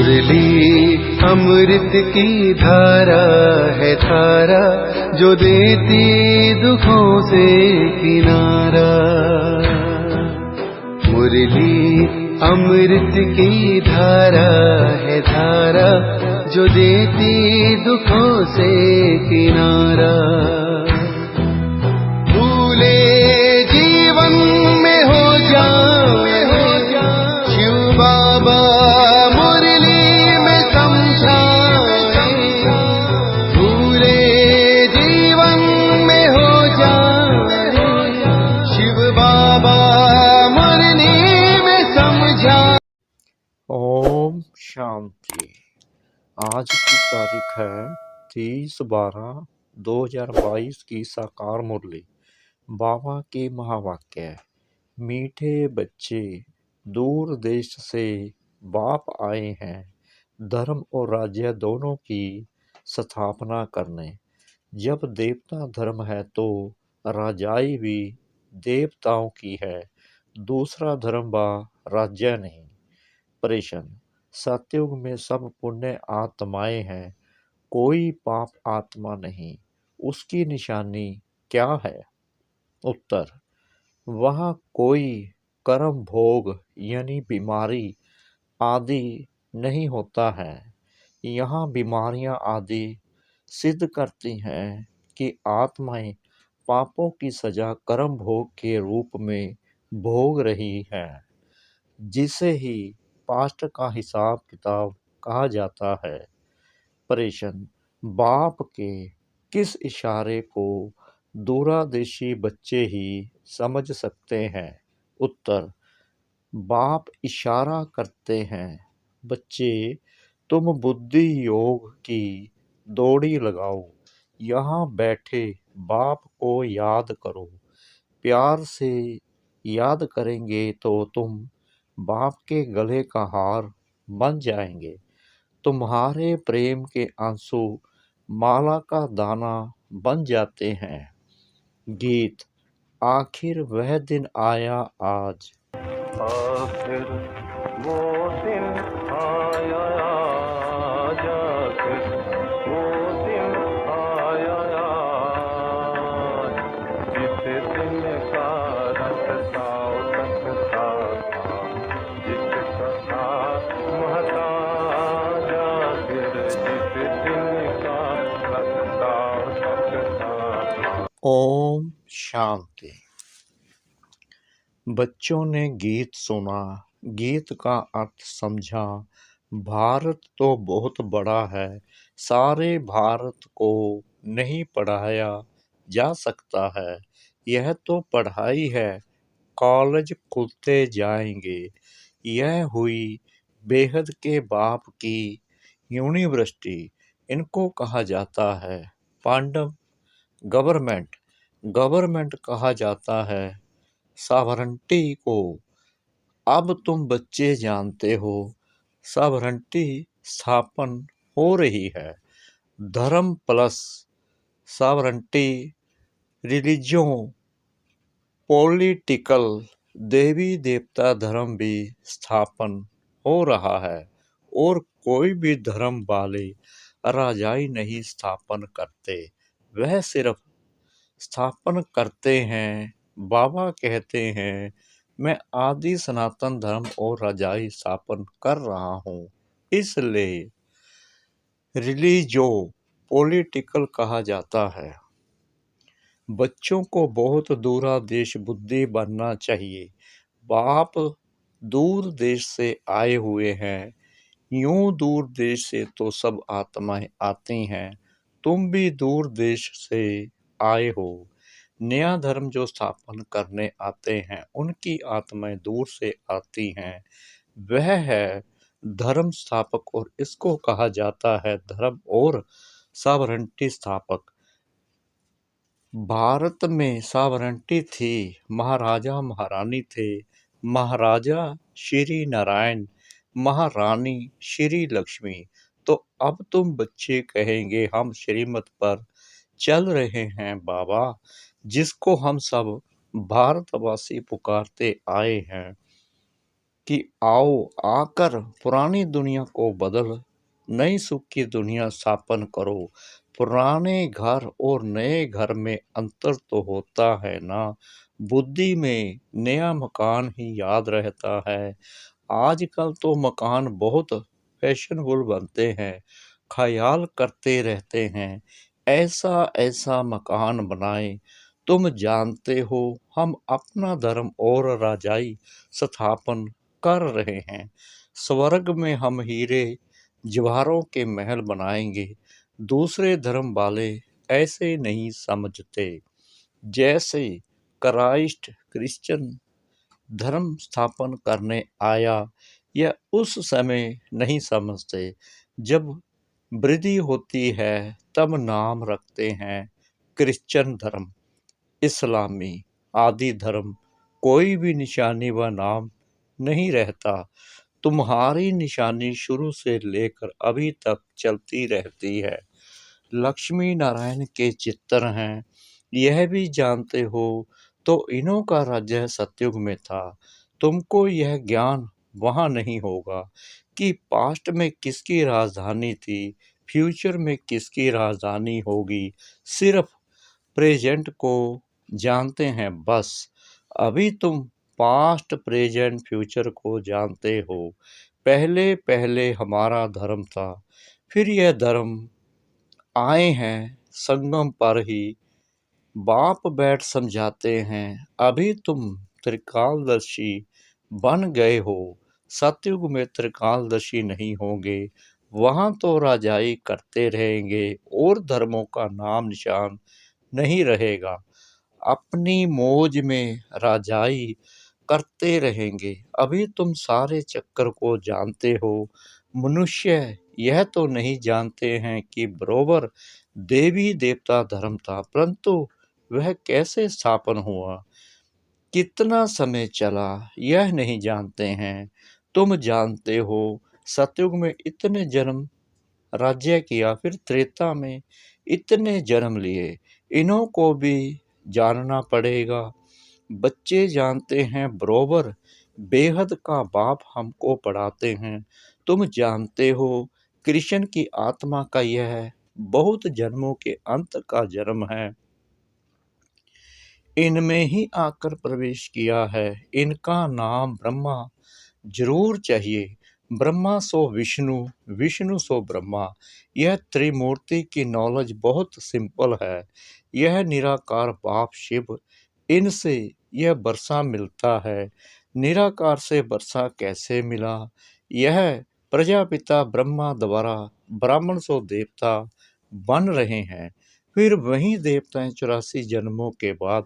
मुरली अमृत की धारा है धारा, जो देती दुखों से किनारा। मुरली अमृत की धारा है धारा, जो देती दुखों से किनारा। भूले जीवन में हो जाए शिव बाबा मुरली में समझाए। भूले जीवन में हो जाए शिव बाबा मुरली में समझाए। ओम शांति। आज की तारीख है 30/12/2022 की साकार मुरली। बाबा के महावाक्य। मीठे बच्चे, दूर देश से बाप आए हैं धर्म और राज्य दोनों की स्थापना करने। जब देवता धर्म है तो राजाई भी देवताओं की है, दूसरा धर्म व राज्य नहीं। परेशान। सतयुग में सब पुण्य आत्माएं हैं, कोई पाप आत्मा नहीं। उसकी निशानी क्या है? उत्तर, वह कोई कर्म भोग यानी बीमारी आदि नहीं होता है। यहाँ बीमारियां आदि सिद्ध करती हैं कि आत्माएं पापों की सजा कर्म भोग के रूप में भोग रही है, जिसे ही पास्ट का हिसाब किताब कहा जाता है। परेशान। बाप के किस इशारे को दूरादेशी बच्चे ही समझ सकते हैं? उत्तर, बाप इशारा करते हैं, बच्चे तुम बुद्धि योग की दौड़ी लगाओ, यहाँ बैठे बाप को याद करो। प्यार से याद करेंगे तो तुम बाप के गले का हार बन जाएंगे। तुम्हारे प्रेम के आंसू माला का दाना बन जाते हैं। गीत। आखिर वह दिन आया आज। आखिर वो दिन आया आज, आखिर वो दिन आया आज, जिस दिन का रखता सकता था, जिसका था महताज। आखिर जिस दिन का रखता सकता था। ओम शांति। बच्चों ने गीत सुना, गीत का अर्थ समझा। भारत तो बहुत बड़ा है, सारे भारत को नहीं पढ़ाया जा सकता है। यह तो पढ़ाई है, कॉलेज खुलते जाएंगे। यह हुई बेहद के बाप की यूनिवर्सिटी। इनको कहा जाता है पांडव गवर्नमेंट। गवर्नमेंट कहा जाता है सॉवरेंटी को। अब तुम बच्चे जानते हो, सॉवरेंटी स्थापन हो रही है। धर्म प्लस सॉवरेंटी, रिलीजन, पॉलिटिकल, देवी देवता धर्म भी स्थापन हो रहा है। और कोई भी धर्म वाले राजाई नहीं स्थापन करते, वह सिर्फ स्थापन करते हैं। बाबा कहते हैं, मैं आदि सनातन धर्म और राजाई स्थापन कर रहा हूँ। इसलिए रिलीजो पॉलिटिकल कहा जाता है। बच्चों को बहुत दूरादेश बुद्धि बनना चाहिए। बाप दूर देश से आए हुए हैं, यूं दूर देश से तो सब आत्माएं आती हैं। तुम भी दूर देश से आए हो। नया धर्म जो स्थापन करने आते हैं, उनकी आत्माएं दूर से आती हैं। वह है धर्म स्थापक, और इसको कहा जाता है धर्म और सॉवरेंटी स्थापक। भारत में सॉवरेंटी थी, महाराजा महारानी थे। महाराजा श्री नारायण, महारानी श्री लक्ष्मी। तो अब तुम बच्चे कहेंगे, हम श्रीमत पर चल रहे हैं बाबा, जिसको हम सब भारतवासी पुकारते आए हैं। कि आओ आकर पुरानी दुनिया को बदल नई सुख की दुनिया स्थापन करो। पुराने घर और नए घर में अंतर तो होता है ना, बुद्धि में नया मकान ही याद रहता है। आजकल तो मकान बहुत फैशनेबल बनते हैं, ख्याल करते रहते हैं ऐसा ऐसा मकान बनाएं। तुम जानते हो हम अपना धर्म और राजाई स्थापन कर रहे हैं। स्वर्ग में हम हीरे जवाहरों के महल बनाएंगे। दूसरे धर्म वाले ऐसे नहीं समझते। जैसे क्राइस्ट क्रिश्चियन धर्म स्थापन करने आया, यह उस समय नहीं समझते। जब वृद्धि होती है तब नाम रखते हैं क्रिश्चियन धर्म, इस्लामी आदि धर्म। कोई भी निशानी व नाम नहीं रहता। तुम्हारी निशानी शुरू से लेकर अभी तक चलती रहती है। लक्ष्मी नारायण के चित्र हैं, यह भी जानते हो। तो इन्हों का राज्य सतयुग में था। तुमको यह ज्ञान वहाँ नहीं होगा कि पास्ट में किसकी राजधानी थी, फ्यूचर में किसकी राजधानी होगी। सिर्फ प्रेजेंट को जानते हैं बस। अभी तुम पास्ट प्रेजेंट फ्यूचर को जानते हो। पहले पहले हमारा धर्म था, फिर यह धर्म आए हैं संगम पर ही। बाप बैठ समझाते हैं, अभी तुम त्रिकालदर्शी बन गए हो। सतयुग में त्रिकालदर्शी नहीं होंगे, वहाँ तो राजाई करते रहेंगे और धर्मों का नाम निशान नहीं रहेगा। अपनी मौज में राजाई करते रहेंगे। अभी तुम सारे चक्कर को जानते हो। मनुष्य यह तो नहीं जानते हैं कि बरोबर देवी देवता धर्म था, परंतु वह कैसे स्थापन हुआ, कितना समय चला, यह नहीं जानते हैं। तुम जानते हो सतयुग में इतने जन्म राज्य किया, फिर त्रेता में इतने जन्म लिए। इन्हों को भी जानना पड़ेगा। बच्चे जानते हैं बरोबर बेहद का बाप हमको पढ़ाते हैं। तुम जानते हो कृष्ण की आत्मा का यह बहुत जन्मों के अंत का जन्म है। इनमें ही आकर प्रवेश किया है। इनका नाम ब्रह्मा जरूर चाहिए। ब्रह्मा सो विष्णु, विष्णु सो ब्रह्मा। यह त्रिमूर्ति की नॉलेज बहुत सिंपल है। यह निराकार बाप शिव, इनसे यह वर्षा मिलता है। निराकार से वर्षा कैसे मिला? यह प्रजापिता ब्रह्मा द्वारा ब्राह्मण सो देवता बन रहे हैं। फिर वही देवताएं 84 जन्मों के बाद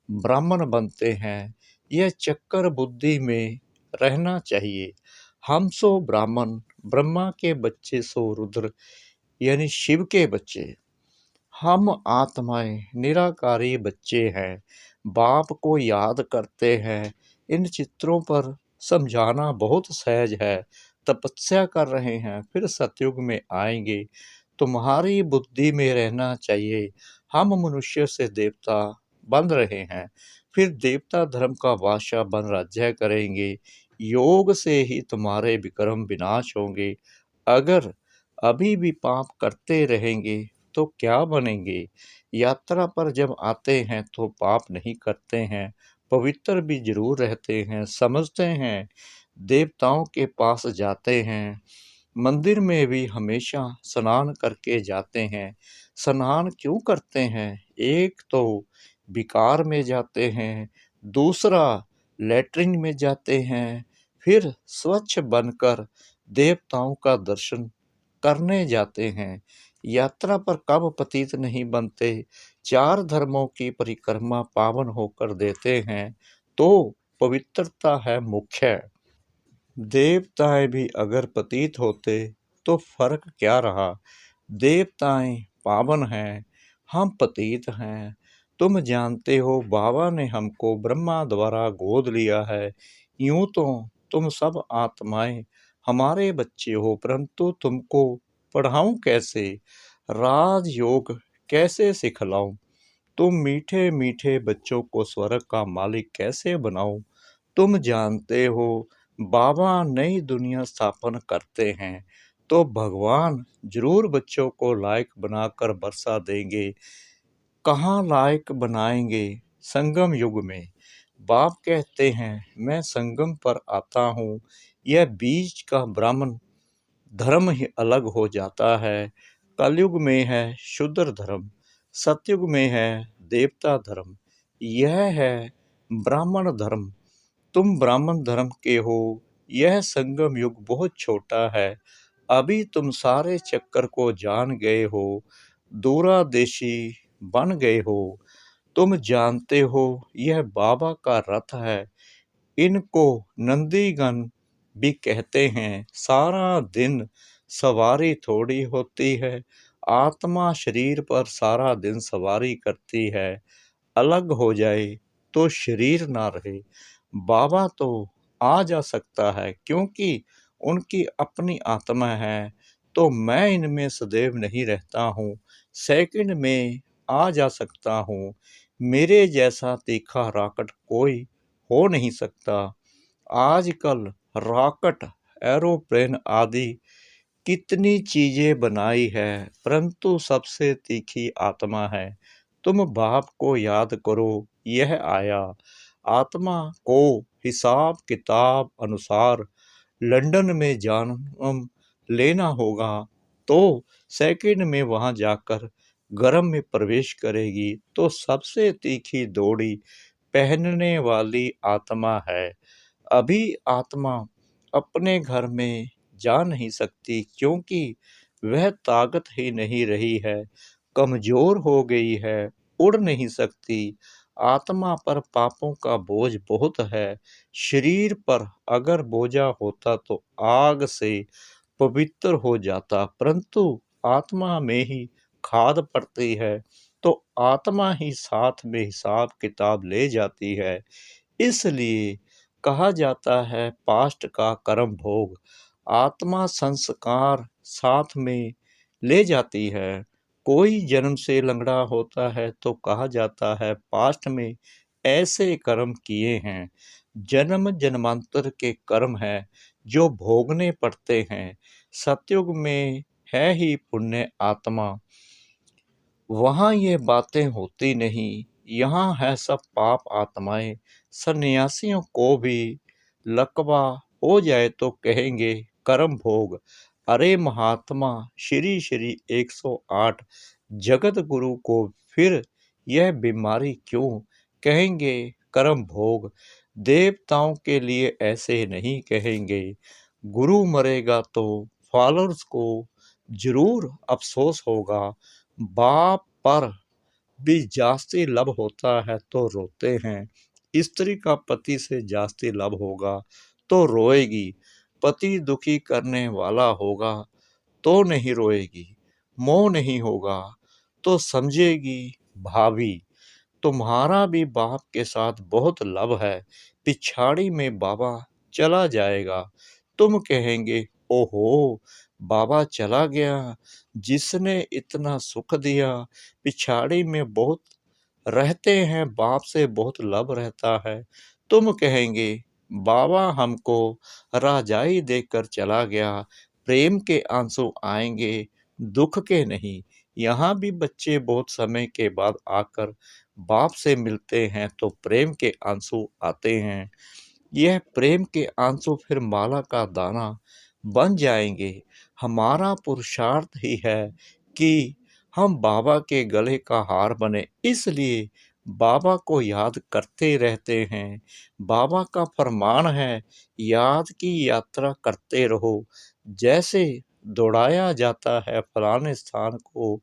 ब्राह्मण बनते हैं। यह चक्कर बुद्धि में रहना चाहिए। हम सो ब्राह्मण, ब्रह्मा के बच्चे सो रुद्र यानी शिव के बच्चे। हम आत्माएं निराकारी बच्चे हैं, बाप को याद करते हैं। इन चित्रों पर समझाना बहुत सहज है। तपस्या कर रहे हैं, फिर सतयुग में आएंगे। तुम्हारी बुद्धि में रहना चाहिए। हम मनुष्य से देवता बन रहे हैं, फिर देवता धर्म का बादशाह बन राज्य करेंगे। योग से ही तुम्हारे विक्रम विनाश होंगे। अगर अभी भी पाप करते रहेंगे तो क्या बनेंगे? यात्रा पर जब आते हैं तो पाप नहीं करते हैं, पवित्र भी जरूर रहते हैं, समझते हैं। देवताओं के पास जाते हैं, मंदिर में भी हमेशा स्नान करके जाते हैं। स्नान क्यों करते हैं? एक तो विकार में जाते हैं, दूसरा लैट्रिन में जाते हैं, फिर स्वच्छ बनकर देवताओं का दर्शन करने जाते हैं। यात्रा पर कब पतित नहीं बनते। 4 धर्मों की परिक्रमा पावन होकर देते हैं, तो पवित्रता है मुख्य। देवताएं भी अगर पतित होते तो फर्क क्या रहा? देवताएं पावन हैं, हम पतित हैं। तुम जानते हो बाबा ने हमको ब्रह्मा द्वारा गोद लिया है। यूं तो तुम सब आत्माएं हमारे बच्चे हो, परंतु तुमको पढ़ाऊं कैसे? राजयोग कैसे सिखलाऊं? तुम मीठे मीठे बच्चों को स्वर्ग का मालिक कैसे बनाऊं? तुम जानते हो बाबा नई दुनिया स्थापन करते हैं तो भगवान जरूर बच्चों को लायक बनाकर बरसा देंगे। कहाँ लायक बनाएंगे? संगम युग में। बाप कहते हैं मैं संगम पर आता हूँ। यह बीच का ब्राह्मण धर्म ही अलग हो जाता है। कलयुग में है शूद्र धर्म, सतयुग में है देवता धर्म, यह है ब्राह्मण धर्म। तुम ब्राह्मण धर्म के हो। यह संगम युग बहुत छोटा है। अभी तुम सारे चक्कर को जान गए हो, दूरादेशी बन गए हो। तुम जानते हो यह बाबा का रथ है। इनको नंदीगण भी कहते हैं। सारा दिन सवारी थोड़ी होती है। आत्मा शरीर पर सारा दिन सवारी करती है। अलग हो जाए तो शरीर ना रहे। बाबा तो आ जा सकता है क्योंकि उनकी अपनी आत्मा है। तो मैं इनमें सदैव नहीं रहता हूँ, सेकंड में आ जा सकता हूँ। मेरे जैसा तीखा रॉकेट कोई हो नहीं सकता। आजकल रॉकेट, एरोप्लेन आदि कितनी चीजें बनाई है, परंतु सबसे तीखी आत्मा है। तुम बाप को याद करो, यह आया। आत्मा को हिसाब किताब अनुसार लंदन में जन्म लेना होगा तो सेकंड में वहां जाकर गर्भ में प्रवेश करेगी। तो सबसे तीखी दौड़ी पहनने वाली आत्मा है। अभी आत्मा अपने घर में जा नहीं सकती क्योंकि वह ताकत ही नहीं रही है, कमजोर हो गई है, उड़ नहीं सकती। आत्मा पर पापों का बोझ बहुत है। शरीर पर अगर बोझा होता तो आग से पवित्र हो जाता, परंतु आत्मा में ही खाद पड़ती है तो आत्मा ही साथ में हिसाब किताब ले जाती है। इसलिए कहा जाता है पास्ट का कर्म भोग आत्मा संस्कार साथ में ले जाती है। कोई जन्म से लंगड़ा होता है तो कहा जाता है पास्ट में ऐसे कर्म किए हैं। जन्म जन्मांतर के कर्म है जो भोगने पड़ते हैं। सतयुग में है ही पुण्य आत्मा, वहाँ ये बातें होती नहीं। यहाँ है सब पाप आत्माएं। सन्यासियों को भी लकवा हो जाए तो कहेंगे कर्म भोग। अरे महात्मा श्री श्री 108 जगत गुरु को फिर यह बीमारी क्यों? कहेंगे कर्म भोग। देवताओं के लिए ऐसे नहीं कहेंगे। गुरु मरेगा तो फॉलोअर्स को जरूर अफसोस होगा। बाप पर भी जास्ती लब होता है तो रोते हैं। स्त्री का पति से जास्ती लब होगा तो रोएगी। पति दुखी करने वाला होगा तो नहीं रोएगी। मोह नहीं होगा तो समझेगी भाभी। तुम्हारा भी बाप के साथ बहुत लब है। पिछाड़ी में बाबा चला जाएगा। तुम कहेंगे ओहो बाबा चला गया, जिसने इतना सुख दिया। पिछाड़ी में बहुत रहते हैं, बाप से बहुत लब रहता है। तुम कहेंगे बाबा हमको राजाई देकर चला गया। प्रेम के आंसू आएंगे, दुख के नहीं। यहाँ भी बच्चे बहुत समय के बाद आकर बाप से मिलते हैं तो प्रेम के आंसू आते हैं। यह प्रेम के आंसू फिर माला का दाना बन जाएंगे। हमारा पुरुषार्थ ही है कि हम बाबा के गले का हार बने, इसलिए बाबा को याद करते रहते हैं। बाबा का फरमान है याद की यात्रा करते रहो। जैसे दौड़ाया जाता है फलाने स्थान को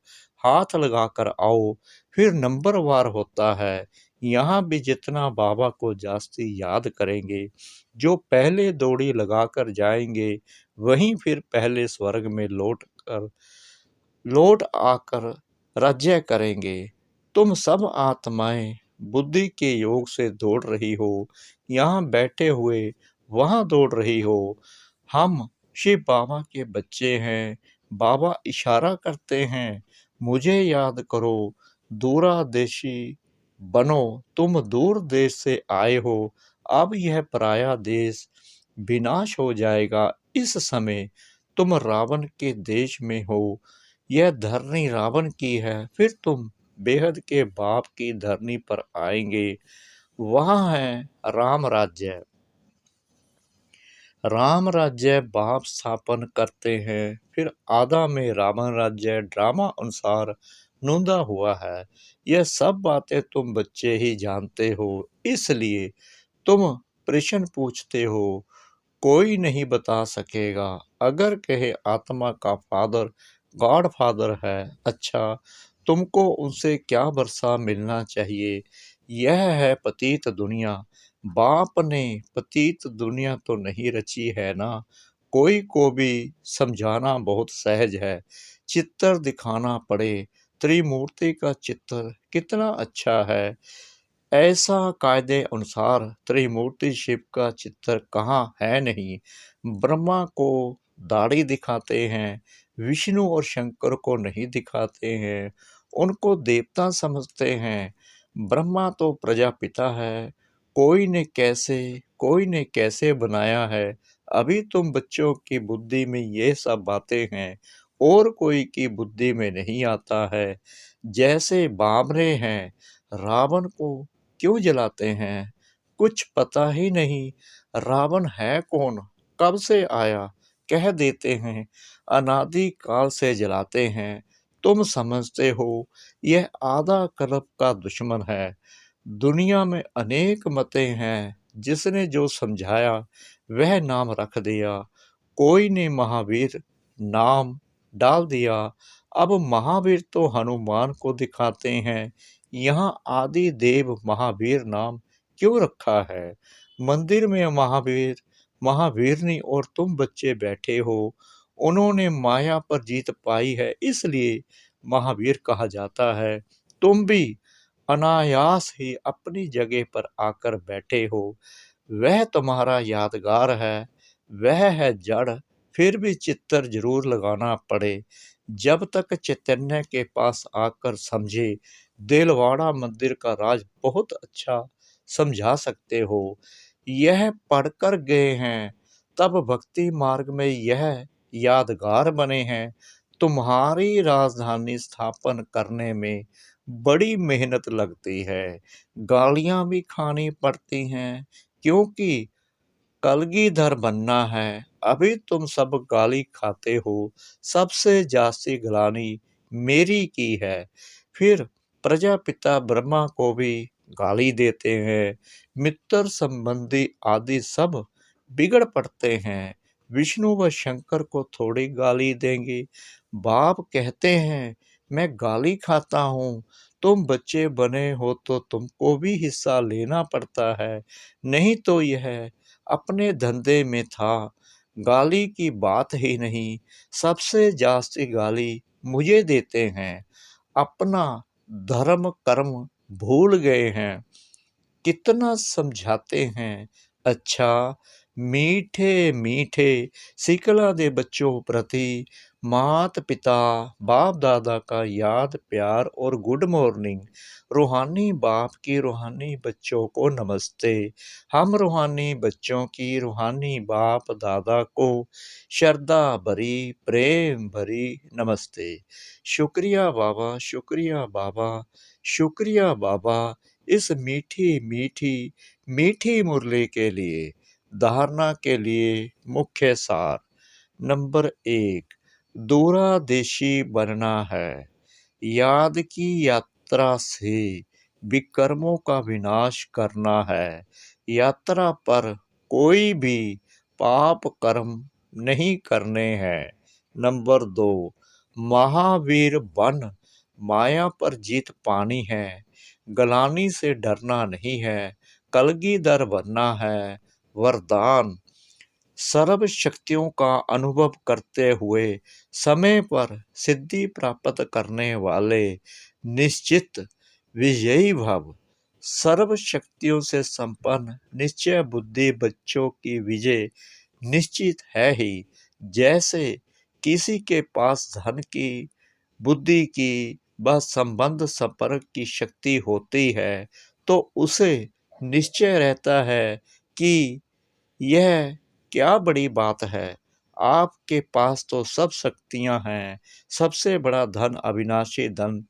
हाथ लगाकर आओ, फिर नंबरवार होता है। यहाँ भी जितना बाबा को जास्ती याद करेंगे, जो पहले दौड़ी लगाकर जाएंगे वहीं फिर पहले स्वर्ग में लौट आकर राज्य करेंगे। तुम सब आत्माएं बुद्धि के योग से दौड़ रही हो, यहाँ बैठे हुए वहाँ दौड़ रही हो। हम शिव बाबा के बच्चे हैं। बाबा इशारा करते हैं मुझे याद करो, दूरादेशी बनो। तुम दूर देश से आए हो, अब यह पराया देश विनाश हो जाएगा। इस समय तुम रावण के देश में हो, यह धरनी रावण की है। फिर तुम बेहद के बाप की धरनी पर आएंगे, वहाँ है राम राज्य। राम राज्य बाप स्थापन करते हैं। फिर आदा में रावण राज्य ड्रामा अनुसार नोंदा हुआ है। यह सब बातें तुम बच्चे ही जानते हो, इसलिए तुम प्रश्न पूछते हो। कोई नहीं बता सकेगा। अगर कहे आत्मा का फादर गॉड फादर है, अच्छा तुमको उनसे क्या वर्षा मिलना चाहिए? यह है पतित दुनिया। बाप ने पतित दुनिया तो नहीं रची है ना। कोई को भी समझाना बहुत सहज है। चित्र दिखाना पड़े। त्रिमूर्ति का चित्र कितना अच्छा है। ऐसा कायदे अनुसार त्रिमूर्ति शिव का चित्र कहाँ है नहीं। ब्रह्मा को दाढ़ी दिखाते हैं, विष्णु और शंकर को नहीं दिखाते हैं, उनको देवता समझते हैं। ब्रह्मा तो प्रजापिता है। कोई ने कैसे बनाया है। अभी तुम बच्चों की बुद्धि में ये सब बातें हैं, और कोई की बुद्धि में नहीं आता है। जैसे बाबरे हैं, रावण को क्यों जलाते हैं? कुछ पता ही नहीं। रावण है कौन, कब से आया, कह देते हैं अनादि काल से जलाते हैं। तुम समझते हो यह आधा कल्प का दुश्मन है। दुनिया में अनेक मतें हैं, जिसने जो समझाया वह नाम रख दिया। कोई ने महावीर नाम डाल दिया। अब महावीर तो हनुमान को दिखाते हैं। यहाँ आदि देव महावीर नाम क्यों रखा है? मंदिर में महावीरनी और तुम बच्चे बैठे हो। उन्होंने माया पर जीत पाई है, इसलिए महावीर कहा जाता है। तुम भी अनायास ही अपनी जगह पर आकर बैठे हो। वह तुम्हारा यादगार है, वह है जड़। फिर भी चित्तर जरूर लगाना पड़े। जब तक चैतन्य के पास आकर समझे। देलवाड़ा मंदिर का राज बहुत अच्छा समझा सकते हो। यह पढ़कर गए हैं, तब भक्ति मार्ग में यह यादगार बने हैं। तुम्हारी राजधानी स्थापन करने में बड़ी मेहनत लगती है, गालियां भी खानी पड़ती हैं, क्योंकि कलगीधर बनना है। अभी तुम सब गाली खाते हो। सबसे जास्ती गलानी मेरी की है। फिर प्रजापिता ब्रह्मा को भी गाली देते हैं। मित्र संबंधी आदि सब बिगड़ पड़ते हैं। विष्णु व शंकर को थोड़ी गाली देंगे। बाप कहते हैं मैं गाली खाता हूँ। तुम बच्चे बने हो तो तुमको भी हिस्सा लेना पड़ता है, नहीं तो यह अपने धंधे में था। गाली की बात ही नहीं, सबसे जास्ती गाली मुझे देते हैं। अपना धर्म कर्म भूल गए हैं। कितना समझाते हैं। अच्छा मीठे मीठे सिकला दे बच्चों प्रति मात पिता बाप दादा का याद प्यार और गुड मॉर्निंग। रूहानी बाप की रूहानी बच्चों को नमस्ते। हम रूहानी बच्चों की रूहानी बाप दादा को श्रद्धा भरी प्रेम भरी नमस्ते। शुक्रिया बाबा, शुक्रिया बाबा, शुक्रिया बाबा, इस मीठी मीठी मीठी मुरली के लिए। धारणा के लिए मुख्य सार। नंबर 1, दूरादेशी बनना है। याद की यात्रा से विकर्मों का विनाश करना है। यात्रा पर कोई भी पाप कर्म नहीं करने हैं। नंबर 2, महावीर बन माया पर जीत पानी है। गलानी से डरना नहीं है। कलगीधर बनना है। वरदान, सर्व शक्तियों का अनुभव करते हुए समय पर सिद्धि प्राप्त करने वाले निश्चित विजयी भव। सर्व शक्तियों से संपन्न निश्चय बुद्धि बच्चों की विजय निश्चित है ही। जैसे किसी के पास धन की, बुद्धि की व संबंध संपर्क की शक्ति होती है, तो उसे निश्चय रहता है कि यह क्या बड़ी बात है। आपके पास तो सब शक्तियाँ हैं। सबसे बड़ा धन अविनाशी धन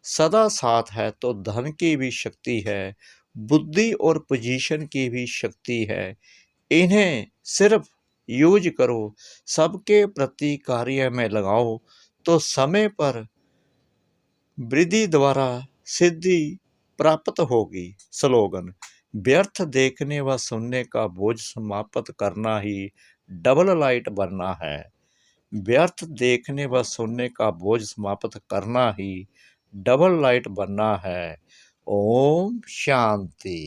सदा साथ है, तो धन की भी शक्ति है, बुद्धि और पोजीशन की भी शक्ति है। इन्हें सिर्फ यूज करो, सबके प्रति कार्य में लगाओ, तो समय पर वृद्धि द्वारा सिद्धि प्राप्त होगी। स्लोगन: व्यर्थ देखने व सुनने का बोझ समाप्त करना ही डबल लाइट बनना है। व्यर्थ देखने व सुनने का बोझ समाप्त करना ही डबल लाइट बनना है। ओम शांति।